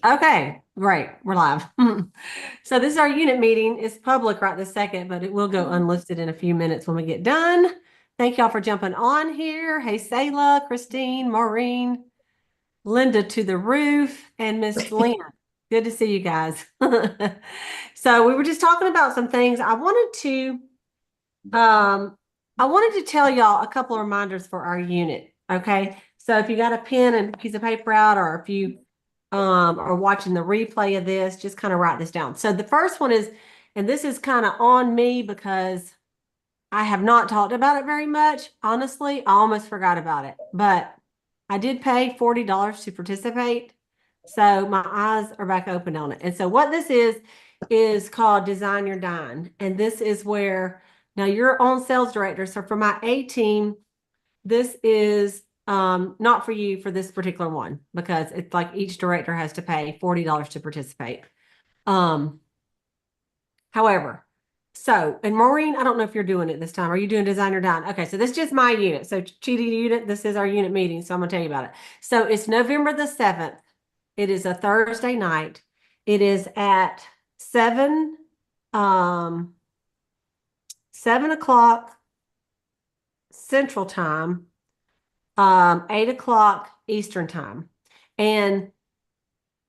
Okay, great. We're live. So this is our unit meeting. It's public right this second, but it will go unlisted in a few minutes when we get done. Thank y'all for jumping on here. Hey, Sayla, Christine, Maureen, Linda to the roof, and Miss Lynn. Good to see you guys. So we were just talking about some things. I wanted to tell y'all a couple of reminders for our unit. Okay. So if you got a pen and a piece of paper out, or if you are watching the replay of this, just kind of write this down. So the first one is, and this is kind of on me because I have not talked about it very much. Honestly, I almost forgot about it, but I did pay $40 to participate. So my eyes are back open on it. And so what this is called Design Your Dine. And this is where now you're on sales director. So for my A team, this is not for you for this particular one, because it's like each director has to pay $40 to participate. However, so, and Maureen, I don't know if you're doing it this time. Are you doing Design Your Dine? Okay, so this is just my unit. So Cheetah unit, this is our unit meeting. So I'm gonna tell you about it. So it's November the 7th. It is a Thursday night. It is at 7 o'clock Central Time, 8 o'clock Eastern Time. And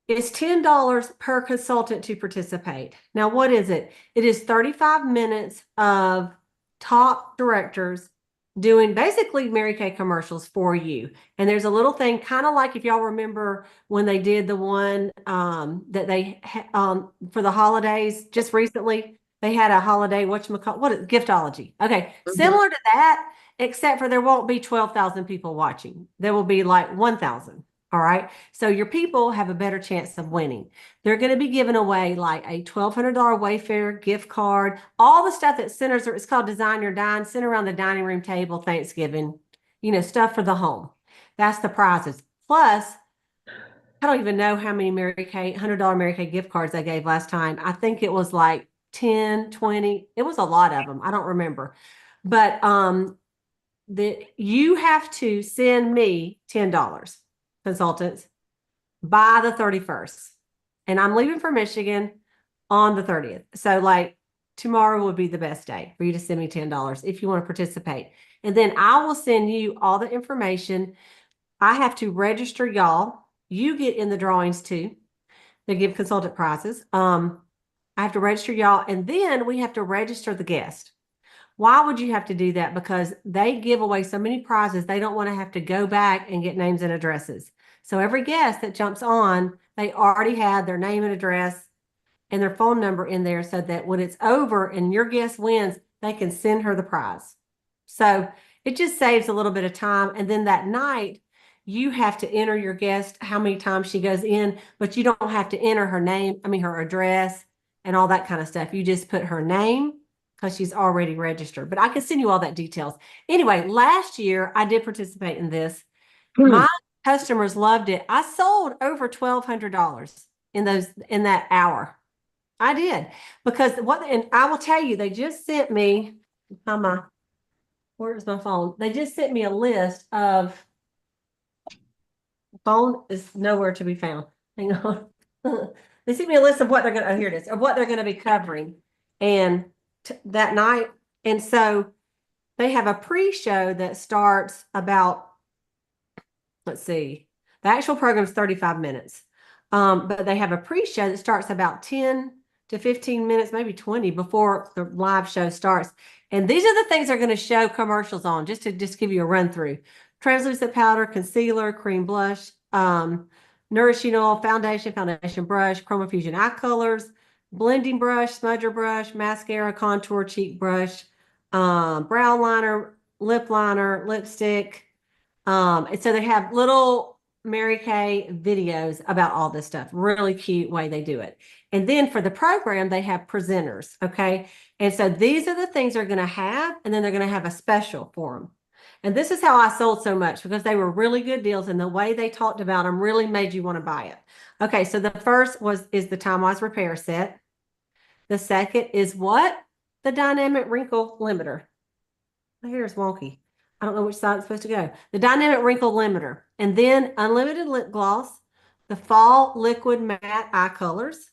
it's $10 per consultant to participate. Now, what is it? It is 35 minutes of top directors doing basically Mary Kay commercials for you. And there's a little thing, kind of like if y'all remember when they did the one that they for the holidays just recently, they had a holiday, what is giftology. Okay, similar to that, except for there won't be 12,000 people watching. There will be like 1,000. All right. So your people have a better chance of winning. They're going to be giving away like a $1,200 Wayfair gift card, all the stuff that centers, it's called Design Your Dine, center around the dining room table, Thanksgiving, stuff for the home. That's the prizes. Plus, I don't even know how many Mary Kay, $100 Mary Kay gift cards I gave last time. I think it was like 10, 20. It was a lot of them. I don't remember. But you have to send me $10. Consultants by the 31st. And I'm leaving for Michigan on the 30th. So like tomorrow would be the best day for you to send me $10 if you want to participate. And then I will send you all the information. I have to register y'all. You get in the drawings too. They give consultant prizes. I have to register y'all, and then we have to register the guest. Why would you have to do that? Because they give away so many prizes, they don't want to have to go back and get names and addresses. So every guest that jumps on, they already had their name and address and their phone number in there, so that when it's over and your guest wins, they can send her the prize. So it just saves a little bit of time. And then that night, you have to enter your guest, how many times she goes in, but you don't have to enter her name, her address and all that kind of stuff. You just put her name, because she's already registered. But I can send you all that details. Anyway, last year I did participate in this. My customers loved it. I sold over $1,200 in that hour. I did, because and I will tell you, they just sent me where's my phone? They just sent me a list of phone is nowhere to be found. Hang on. They sent me a list of what they're going to, here it is, of what they're going to be covering. And that night. And so they have a pre-show that starts about, let's see, the actual program is 35 minutes. But they have a pre-show that starts about 10 to 15 minutes, maybe 20 before the live show starts. And these are the things they're going to show commercials on, just to give you a run through. Translucent powder, concealer, cream blush, nourishing oil, foundation brush, chroma fusion eye colors, blending brush, smudger brush, mascara, contour, cheek brush, brow liner, lip liner, lipstick. And so they have little Mary Kay videos about all this stuff. Really cute way they do it. And then for the program, they have presenters. Okay. And so these are the things they're going to have, and then they're going to have a special for them. And this is how I sold so much, because they were really good deals, and the way they talked about them really made you want to buy it. Okay, so the first is the Time-Wise repair set. The second is what? The dynamic wrinkle limiter. My hair is wonky. I don't know which side it's supposed to go. The dynamic wrinkle limiter. And then unlimited lip gloss, the fall liquid matte eye colors,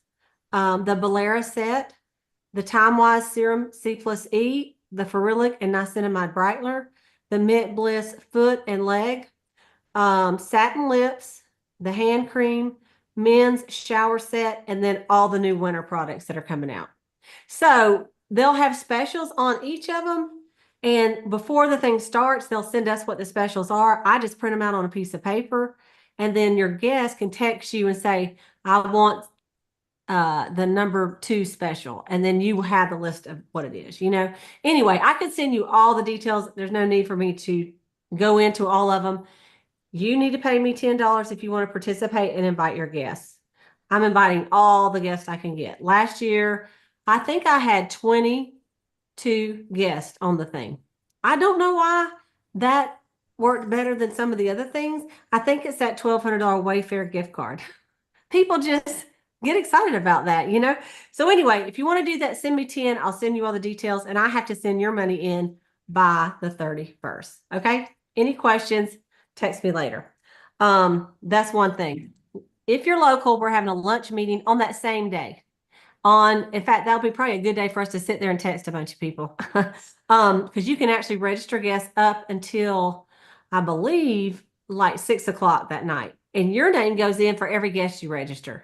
the Bolera set, the Time Wise Serum C plus E, the Ferulic and Niacinamide Brightener, the Mint Bliss foot and leg, satin lips, the hand cream, men's shower set, and then all the new winter products that are coming out. So they'll have specials on each of them. And before the thing starts, they'll send us what the specials are. I just print them out on a piece of paper. And then your guest can text you and say, I want the number 2 special. And then you have the list of what it is, you know. Anyway, I could send you all the details. There's no need for me to go into all of them. You need to pay me $10 if you want to participate and invite your guests. I'm inviting all the guests I can get. Last year, I think I had 22 guests on the thing. I don't know why that worked better than some of the other things. I think it's that $1,200 Wayfair gift card. People just get excited about that, you know? So anyway, if you want to do that, send me 10. I'll send you all the details, and I have to send your money in by the 31st. Okay? Any questions? Text me later. That's one thing. If you're local, we're having a lunch meeting on that same day. In fact, that'll be probably a good day for us to sit there and text a bunch of people. Because you can actually register guests up until, I believe, like 6 o'clock that night. And your name goes in for every guest you register.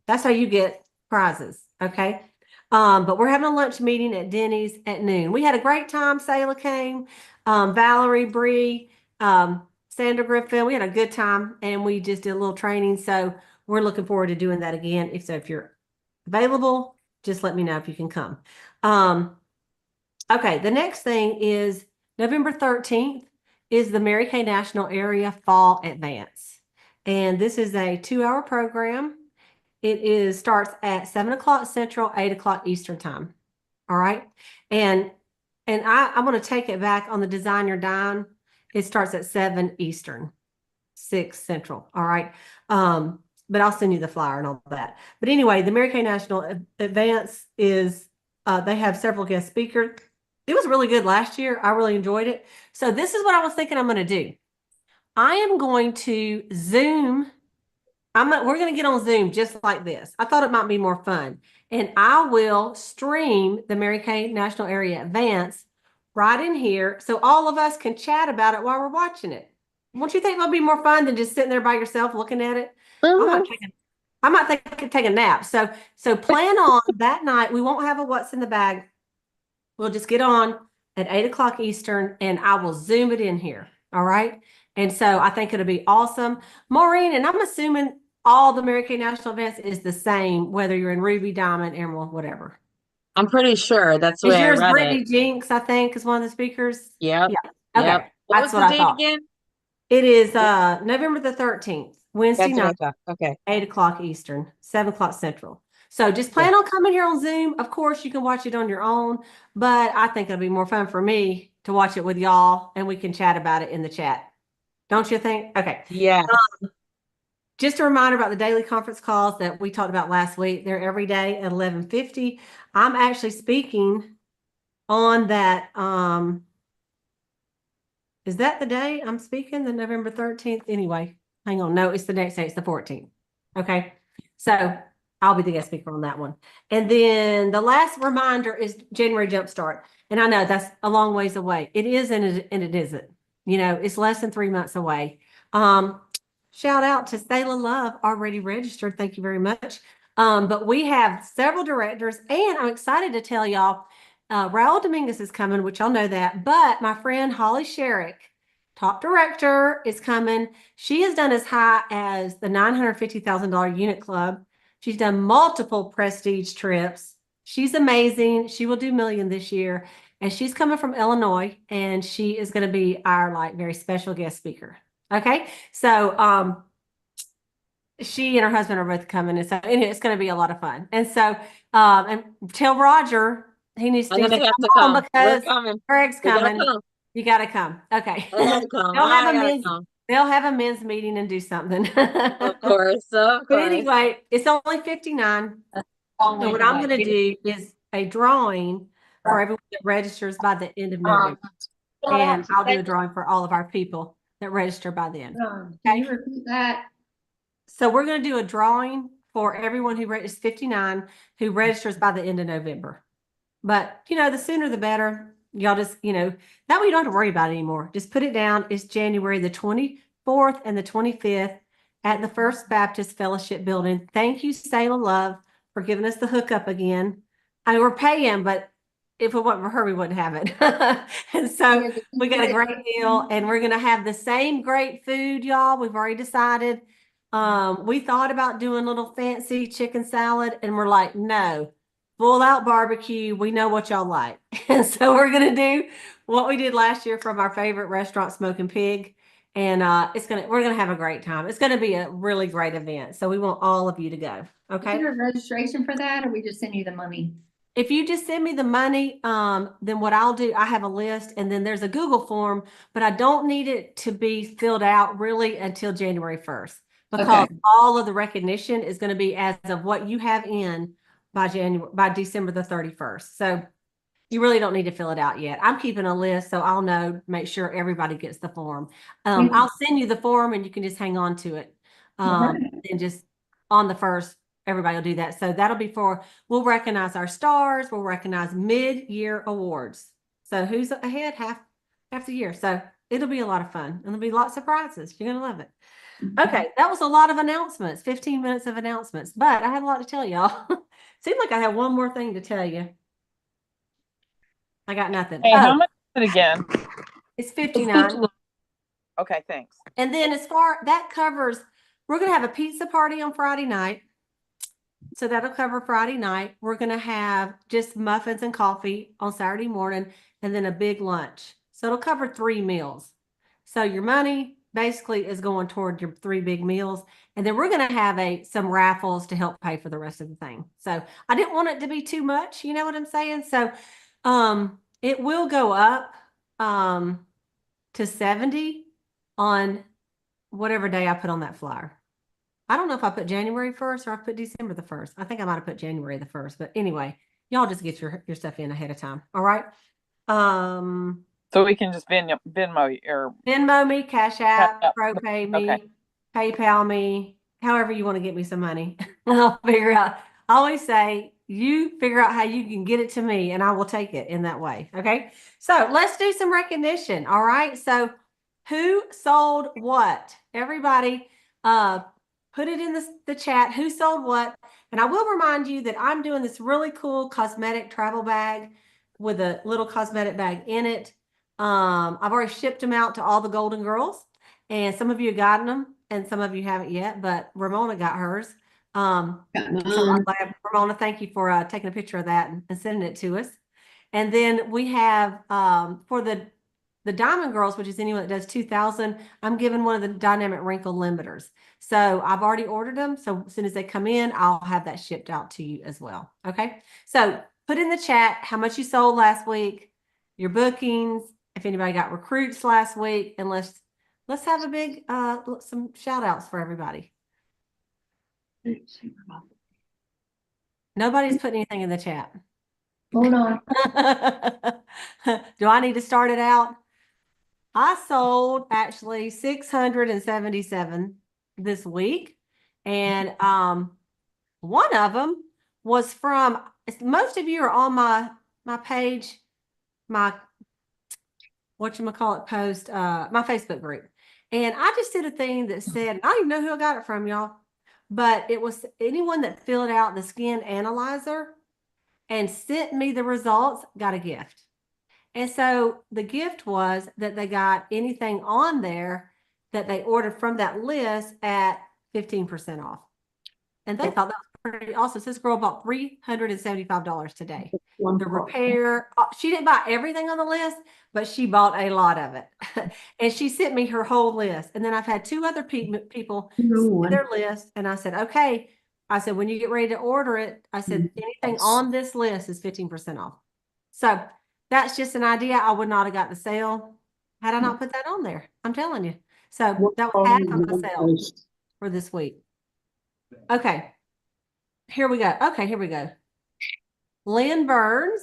That's how you get prizes. Okay. But we're having a lunch meeting at Denny's at noon. We had a great time. Sayla came, Valerie, Bree, Sandra Griffin. We had a good time, and we just did a little training. So we're looking forward to doing that again. If you're available, just let me know if you can come. Okay, the next thing is November 13th is the Mary Kay National Area Fall Advance. And this is a 2-hour program. It starts at 7 o'clock Central, 8 o'clock Eastern time. All right. And I'm going to take it back on the Design Your Dime. It starts at 7 Eastern, 6 Central. All right. But I'll send you the flyer and all that. But anyway, the Mary Kay National Advance is, they have several guest speakers. It was really good last year. I really enjoyed it. So this is what I was thinking I'm going to do. I am going to Zoom. We're going to get on Zoom just like this. I thought it might be more fun. And I will stream the Mary Kay National Area Advance right in here so all of us can chat about it while we're watching it. Won't you think it'll be more fun than just sitting there by yourself looking at it? I might take a nap. So plan on that night. We won't have a what's in the bag. We'll just get on at 8 o'clock Eastern, and I will Zoom it in here. All right. And so I think it'll be awesome. Maureen, and I'm assuming all the Mary Kay National Events is the same, whether you're in Ruby, Diamond, Emerald, whatever. I'm pretty sure that's the way I Yours read Brittany it. Jinx, I think, is one of the speakers? Yep. Yeah. Okay. Yep. What That's was what the I date thought. again? It is November the 13th, Wednesday That's what I night, thought. Okay. 8 o'clock Eastern, 7 o'clock Central. So just plan on coming here on Zoom. Of course, you can watch it on your own, but I think it'll be more fun for me to watch it with y'all, and we can chat about it in the chat. Don't you think? Okay. Yeah. Just a reminder about the daily conference calls that we talked about last week. They're every day at 11:50. I'm actually speaking on that. Is that the day I'm speaking, the November 13th? Anyway, hang on. No, it's the next day. It's the 14th. Okay. So I'll be the guest speaker on that one. And then the last reminder is January Jumpstart. And I know that's a long ways away. It is and it isn't. You know, it's less than 3 months away. Shout out to Sayla Love, already registered. Thank you very much. But we have several directors, and I'm excited to tell y'all, Raul Dominguez is coming, which y'all know that. But my friend Holly Sherrick, top director, is coming. She has done as high as the $950,000 unit club. She's done multiple prestige trips. She's amazing. She will do million this year. And she's coming from Illinois, and she is going to be our very special guest speaker. Okay. So she and her husband are both coming. And so anyway, it's going to be a lot of fun. And so and tell Roger he needs to, I'm gonna have to come because we're coming. Greg's coming. Come. You got to come. Okay. Come. They'll have a men's meeting and do something. Of course. Of But course. anyway, it's only 59. So what I'm going to do is a drawing for everyone that registers by the end of November. And I'll do a drawing for all of our people that register by then. Can you repeat that? So we're going to do a drawing for everyone who is 59 who registers by the end of November. But, the sooner the better. Y'all just, that way you don't have to worry about it anymore. Just put it down. It's January the 24th and the 25th at the First Baptist Fellowship Building. Thank you, Salem Love, for giving us the hookup again. I mean, we're paying, but if it wasn't for her, we wouldn't have it. And so we got a great deal, and we're going to have the same great food, y'all. We've already decided. We thought about doing a little fancy chicken salad, and we're like, no. Full out barbecue. We know what y'all like. And so we're going to do what we did last year from our favorite restaurant, Smoking Pig. And we're going to have a great time. It's going to be a really great event. So we want all of you to go. Okay. Is there a registration for that, or we just send you the money? If you just send me the money, then what I'll do, I have a list, and then there's a Google form, but I don't need it to be filled out really until January 1st, because all of the recognition is going to be as of what you have in by December the 31st. So you really don't need to fill it out yet. I'm keeping a list, so I'll make sure everybody gets the form. I'll send you the form, and you can just hang on to it. And just on the 1st, everybody will do that. So that'll be we'll recognize our stars. We'll recognize mid-year awards. So who's ahead half the year. So it'll be a lot of fun. And there'll be lots of prizes. You're going to love it. Okay, that was a lot of announcements, 15 minutes of announcements, but I had a lot to tell y'all. Seems like I have one more thing to tell you. I got nothing. Hey, how much is it again? It's 59. Okay, thanks. And then that covers, we're going to have a pizza party on Friday night. So that'll cover Friday night. We're going to have just muffins and coffee on Saturday morning, and then a big lunch. So it'll cover 3 meals. So your money basically is going toward your 3 big meals. And then we're going to have some raffles to help pay for the rest of the thing. So I didn't want it to be too much. You know what I'm saying? So it will go up to 70 on whatever day I put on that flyer. I don't know if I put January 1st or I put December the 1st. I think I might have put January the 1st. But anyway, y'all just get your stuff in ahead of time. All right. So we can just Venmo me, Cash App, ProPay me, PayPal me, however you want to get me some money. I'll figure out. I always say, you figure out how you can get it to me, and I will take it in that way. Okay. So let's do some recognition. All right. So who sold what? Everybody, put it in the chat. Who sold what? And I will remind you that I'm doing this really cool cosmetic travel bag with a little cosmetic bag in it. I've already shipped them out to all the Golden Girls, and some of you have gotten them, and some of you haven't yet. But Ramona got hers. So I'm glad, Ramona, thank you for taking a picture of that and sending it to us. And then we have for the Diamond Girls, which is anyone that does 2,000, I'm giving one of the dynamic wrinkle limiters. So I've already ordered them. So as soon as they come in, I'll have that shipped out to you as well. Okay. So put in the chat how much you sold last week, your bookings, if anybody got recruits last week, and let's have a big some shout outs for everybody. Nobody's putting anything in the chat. Hold on. Do I need to start it out? I sold actually 677 this week. And one of them was from, most of you are on my page, my post, my Facebook group. And I just did a thing that said, I don't even know who I got it from, y'all, but it was anyone that filled out the skin analyzer and sent me the results got a gift. And so the gift was that they got anything on there that they ordered from that list at 15% off. And they thought that was pretty awesome. So this girl bought $375 today. The repair, she didn't buy everything on the list, but she bought a lot of it. And she sent me her whole list. And then I've had 2 other people send their list. And I said, okay. I said, when you get ready to order it, I said, anything on this list is 15% off. So that's just an idea. I would not have got the sale had I not put that on there. I'm telling you. So that was half of my sale for this week. Okay. Here we go. Okay, here we go. Lynn Burns,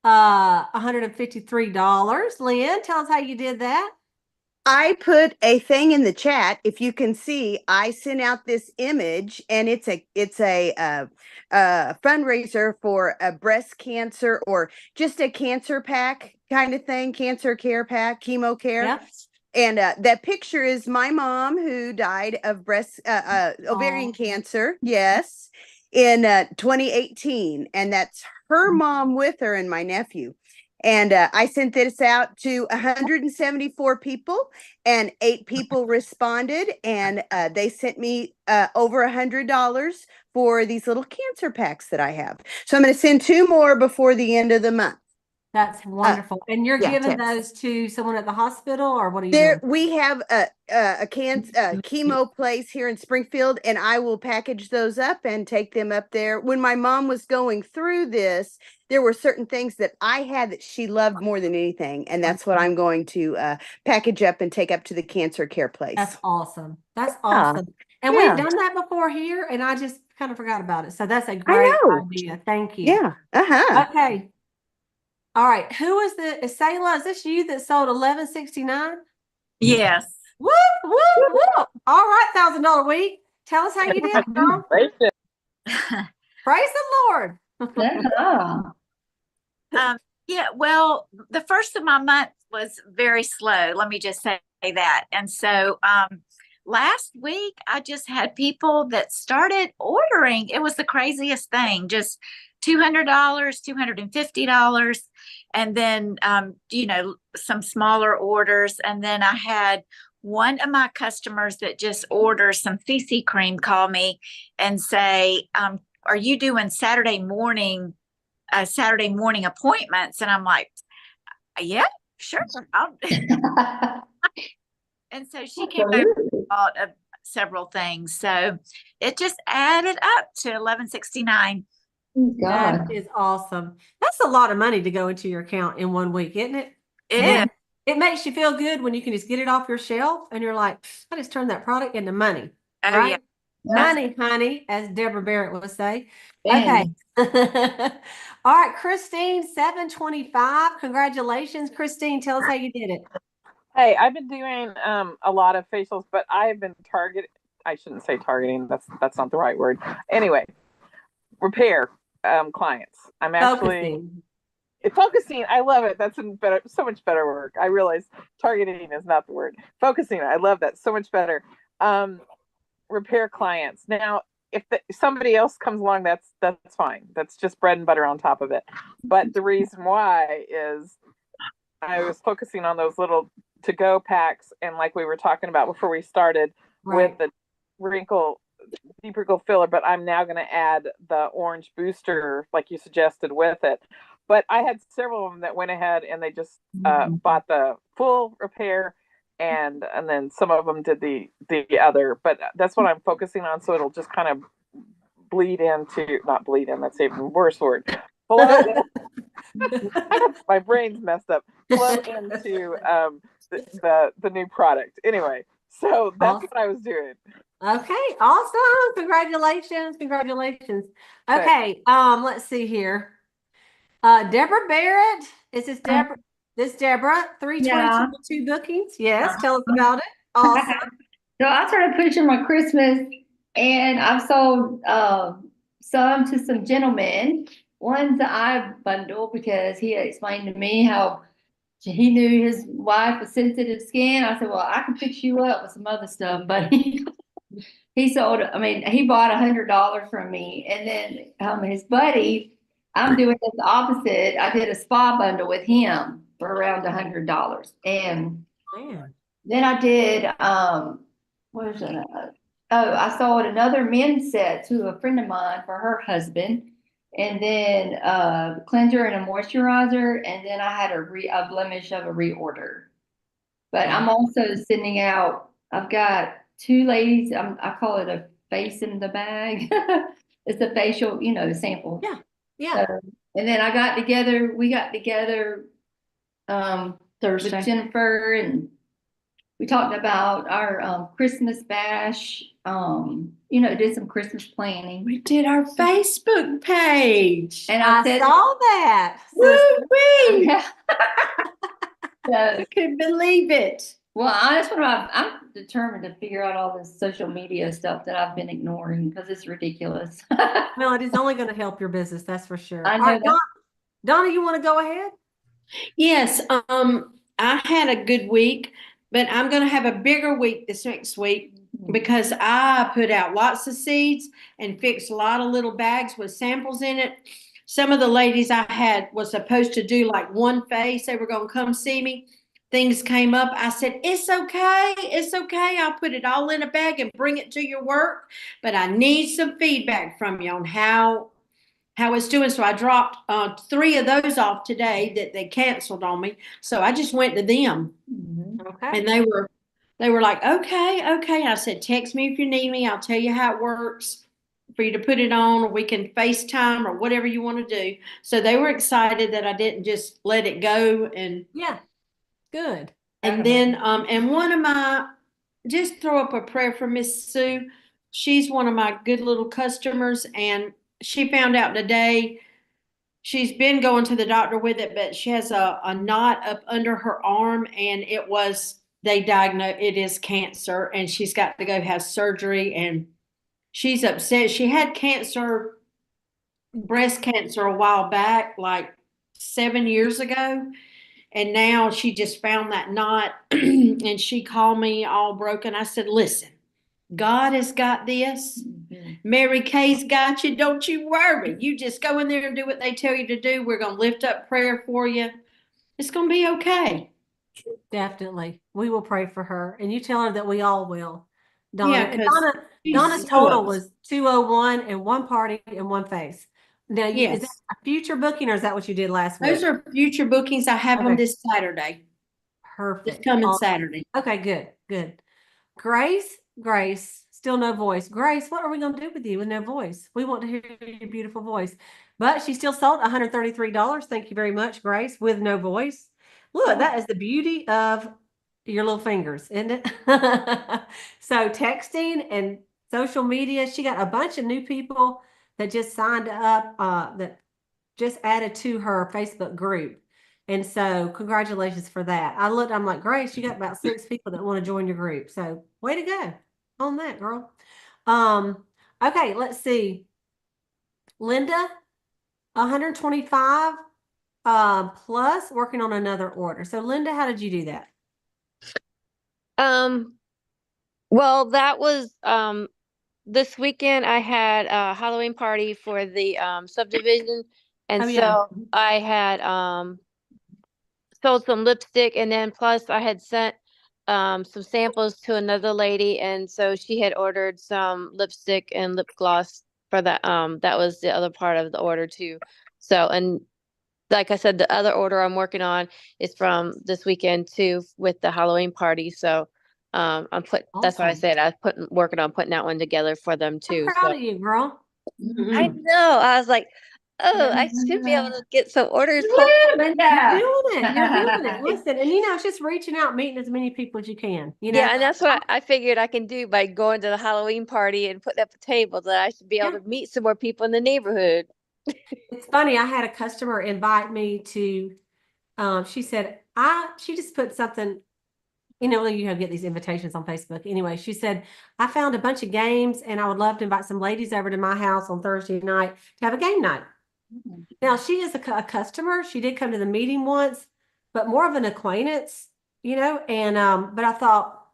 $153. Lynn, tell us how you did that. I put a thing in the chat. If you can see, I sent out this image, and it's a fundraiser for a breast cancer or just a cancer pack kind of thing, cancer care pack, chemo care. Yeah. And that picture is my mom, who died of breast ovarian cancer. Yes, in 2018, and that's her mom with her and my nephew. And I sent this out to 174 people, and 8 people responded, and they sent me over $100 for these little cancer packs that I have. So I'm going to send 2 more before the end of the month. That's wonderful. And you're yeah, giving text. those to someone at the hospital, or what are you There, doing? we have a chemo place here in Springfield, and I will package those up and take them up there. When my mom was going through this, there were certain things that I had that she loved more than anything, and that's what I'm going to package up and take up to the cancer care place. That's awesome. That's awesome. And we've done that before here, and I just kind of forgot about it. So that's a great idea. Thank you. Yeah. Okay. All right. Who is Sayla? Is this you that sold 1169? Yes. Woo, woo, woo. All right, $1,000 week. Tell us how you did, girl. Praise the Lord. Yeah, well, the first of my month was very slow. Let me just say that. And so last week I just had people that started ordering. It was the craziest thing. Just $200, $250, and then some smaller orders. And then I had one of my customers that just orders some CC cream call me and say, are you doing Saturday morning appointments? And I'm like, yeah, sure. And so she came over and bought several things. So it just added up to $1169. That is awesome. That's a lot of money to go into your account in 1 week, isn't it? It is. It makes you feel good when you can just get it off your shelf and you're like, I just turned that product into money. Oh, right? yeah. Money, honey, as Deborah Barrett would say. Okay. All right, Christine, 725. Congratulations, Christine. Tell us how you did it. Hey, I've been doing a lot of facials, but I have been I shouldn't say targeting. That's not the right word. Anyway, repair clients. I'm actually focusing. I love it. That's so much better work. I realize targeting is not the word. Focusing. I love that so much better. Repair clients. Now, if somebody else comes along, that's fine. That's just bread and butter on top of it. But the reason why is I was focusing on those little to-go packs, and like we were talking about before we started, with the deep wrinkle filler, but I'm now going to add the orange booster like you suggested with it. But I had several of them that went ahead and they just bought the full repair, and then some of them did the other. But that's what I'm focusing on, so it'll just kind of not bleed in, that's even worse word. My brain's messed up. Flow into the new product. Anyway, so that's what I was doing. Okay, awesome. Congratulations. Okay, let's see here. Deborah Barrett. Is this Deborah? This Deborah, 322 bookings. Yes, tell us about it. Awesome. So I started pushing my Christmas, and I've sold some to some gentlemen. One's the eye bundle, because he explained to me how he knew his wife was sensitive skin. I said, well, I can fix you up with some other stuff. But he bought $100 from me. And then his buddy, I'm doing the opposite. I did a spa bundle with him for around $100. And then I did, what is it? I sold another men's set to a friend of mine for her husband. And then cleanser and a moisturizer, and then I had a blemish of a reorder. But I'm also sending out, I've got 2 ladies, I call it a face in the bag. It's a facial, sample. Yeah. So, and then we got together Thursday with Jennifer, and we talked about our Christmas bash, did some Christmas planning. We did our Facebook page. And I saw that. Woo-wee! So, I couldn't believe it. Well, that's what I'm determined to figure out all this social media stuff that I've been ignoring because it's ridiculous. Well, it is only going to help your business, that's for sure. I All know right, that. Donna, you want to go ahead? Yes, I had a good week, but I'm gonna have a bigger week this next week because I put out lots of seeds and fixed a lot of little bags with samples in it. Some of the ladies I had was supposed to do like one face. They were gonna come see me. Things came up. I said, it's okay. It's okay. I'll put it all in a bag and bring it to your work. But I need some feedback from you on how it's doing. So I dropped 3 of those off today that they canceled on me. So I just went to them, Okay. and they were like, okay, okay. I said, text me if you need me. I'll tell you how it works for you to put it on, or we can FaceTime or whatever you want to do. So they were excited that I didn't just let it go. Yeah, good. And then and one of my, just throw up a prayer for Miss Sue. She's one of my good little customers, and she found out today she's been going to the doctor with it, but she has a knot up under her arm, and they diagnosed it is cancer, and she's got to go have surgery, and she's upset. She had cancer, breast cancer, a while back, like 7 years ago. And now she just found that knot and she called me all broken. I said, listen, God has got this. Mary Kay's got you. Don't you worry. You just go in there and do what they tell you to do. We're going to lift up prayer for you. It's going to be okay. Definitely. We will pray for her. And you tell her that we all will. Donna. Yeah, And because Donna's total was 201 and one party and one face. Now, is that yes, a future booking, or is that what you did last week? those are future bookings. I have them Okay. this Saturday. This Perfect. coming Awesome. Saturday. Okay, good, good. Grace, still no voice. Grace, what are we going to do with you with no voice? We want to hear your beautiful voice. But she still sold $133. Thank you very much, Grace, with no voice. Look, that is the beauty of your little fingers, isn't it? So texting and social media, she got a bunch of new people that just signed up, that just added to her Facebook group. And so congratulations for that. I'm like, Grace, you got about 6 people that want to join your group. So way to go on that, girl. Okay, let's see. Linda, 125 plus working on another order. So Linda, how did you do that? Well, that was this weekend I had a Halloween party for the subdivision, and Oh, yeah. so I had sold some lipstick, and then plus I had sent some samples to another lady, and so she had ordered some lipstick and lip gloss for that. That was the other part of the order too. So, and like I said, the other order I'm working on is from this weekend too with the Halloween party. So that's why I Awesome. said working on putting that one together for them I'm too. proud So of you, girl. I know. I was like, oh, I should be able to get some orders. Hopefully. Linda. You're doing it. You're doing it. Listen, and it's just reaching out, meeting as many people as you can. Yeah, and that's what I figured I can do by going to the Halloween party and putting up a table, that I should be able to meet some more people in the neighborhood. It's funny. I had a customer invite me to, she said, she just put something, you have get these invitations on Facebook. Anyway, she said, I found a bunch of games and I would love to invite some ladies over to my house on Thursday night to have a game night. Now, she is a customer. She did come to the meeting once, but more of an acquaintance, and, but I thought,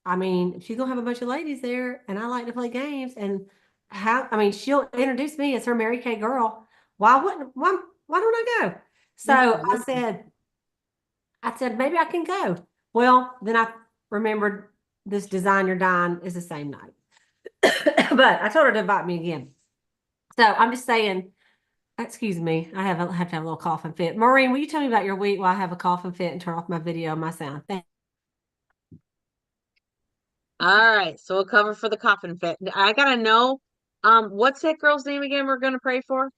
I mean, if she's gonna have a bunch of ladies there and I like to play games, and she'll introduce me as her Mary Kay girl. Why don't I go? So I said, maybe I can go. Well, then I remembered this Design Your Dine is the same night. But I told her to invite me again. So I'm just saying, excuse me, I have to have a little coughing fit. Maureen, will you tell me about your week while I have a coughing fit and turn off my video and my sound? All right, so we'll cover for the coffin fit. I gotta know, what's that girl's name again we're gonna pray for?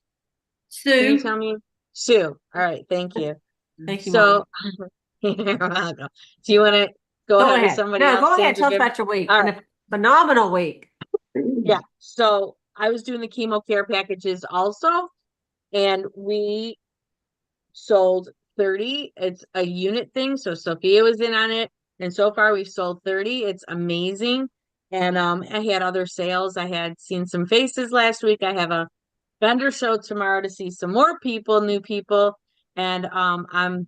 Can you Sue. tell me? Sue. All right, thank you. Thank you, So, you're welcome. Do you want to go ahead with somebody else? No, go ahead. Sandra, Tell us give- about your week. All And right. a phenomenal week. Yeah. So I was doing the chemo care packages also, and we sold 30. It's a unit thing. So Sophia was in on it. And so far we've sold 30. It's amazing. And I had other sales. I had seen some faces last week. I have a vendor show tomorrow to see some more people, new people. And I'm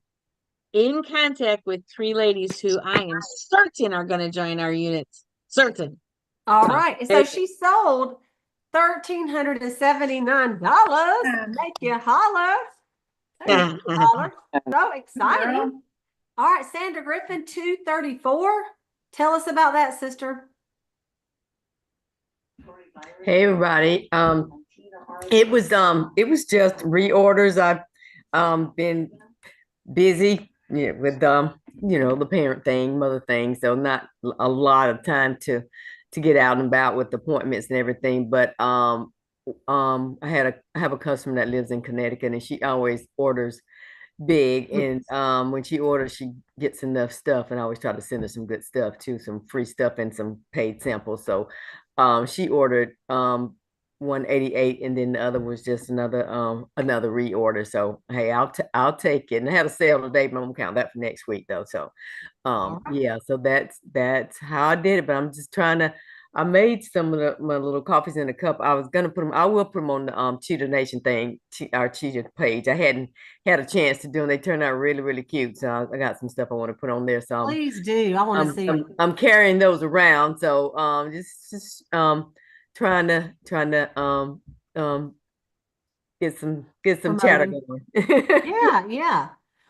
in contact with 3 ladies who I am certain are going to join our units. Certain. All right. So she sold $1,379. Make you holler. Make you holler. So exciting. All right, Sandra Griffin, 234. Tell us about that, sister. Hey everybody. It was just reorders. I've been busy, with the parent thing, mother thing, so not a lot of time to get out and about with appointments and everything. But I have a customer that lives in Connecticut, and she always orders big, and when she orders, she gets enough stuff, and I always try to send her some good stuff too, some free stuff and some paid samples. So she ordered 188, and then the other was just another reorder. So hey, I'll take it. And I had a sale today, but I'm gonna count that for next week though. So yeah, so that's how I did it. But I'm just trying to, I made some of my little coffees in a cup. I was gonna put them, I will put them on the Cheetah Nation thing, our Cheetah page. I hadn't had a chance to do them. They turned out really, really cute. So I got some stuff I want to put on there. So Please do. I want to see it. I'm carrying those around. So just trying to get some chatter going. Yeah.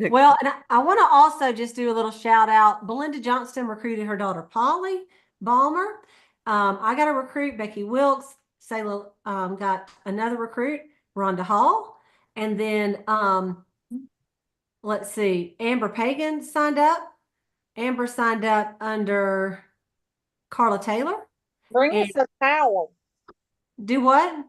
Well, and I want to also just do a little shout out. Belinda Johnston recruited her daughter Polly Balmer. I got a recruit, Becky Wilkes. Sayla got another recruit, Rhonda Hall. And then let's see, Amber Pagan signed up. Amber signed up under Carla Taylor. Bring us a towel. Do what?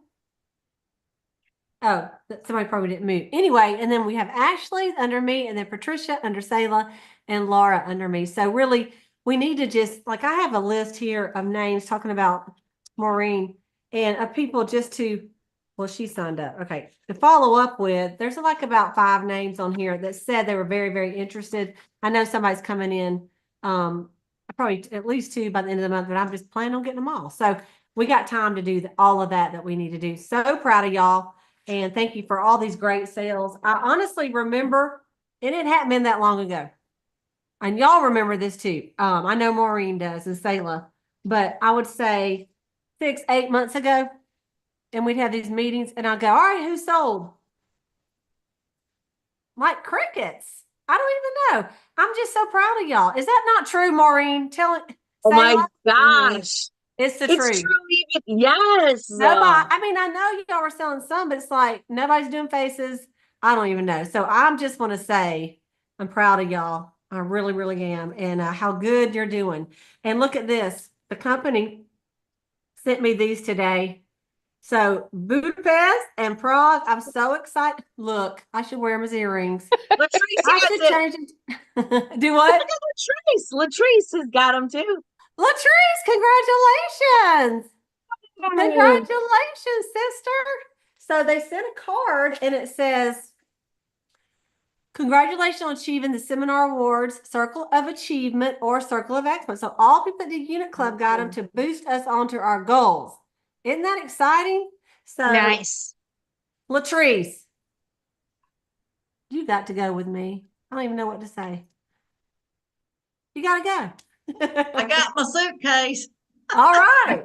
Oh, somebody probably didn't move. Anyway, and then we have Ashley under me, and then Patricia under Sayla, and Laura under me. So really, we need to just, like, I have a list here of names talking about Maureen and of people just to, well, she signed up. Okay. To follow up with, there's like about 5 names on here that said they were very, very interested. I know somebody's coming in, probably at least 2 by the end of the month, but I'm just planning on getting them all. So we got time to do all of that we need to do. So proud of y'all. And thank you for all these great sales. I honestly remember, and it hadn't been that long ago. And y'all remember this too. I know Maureen does and Sayla, but I would say 6-8 months ago, and we'd have these meetings, and I'd go, all right, who sold? Like crickets. I don't even know. I'm just so proud of y'all. Is that not true, Maureen? Tell it. Oh my gosh. It's the truth. It's true even. Yes. Nobody, I mean, I know y'all were selling some, but it's like nobody's doing faces. I don't even know. So I'm just want to say I'm proud of y'all. I really, really am. And how good you're doing. And look at this. The company sent me these today. So Budapest and Prague. I'm so excited. Look, I should wear them as earrings. I should change them. Do what? Latrice has got them too. Latrice, congratulations. Congratulations, sister. So they sent a card and it says, congratulations on achieving the Seminar Awards, Circle of Achievement, or Circle of Excellence. So all people at the Unit Club got them to boost us onto our goals. Isn't that exciting? So Nice. Latrice, you got to go with me. I don't even know what to say. You got to go. I got my suitcase. All right.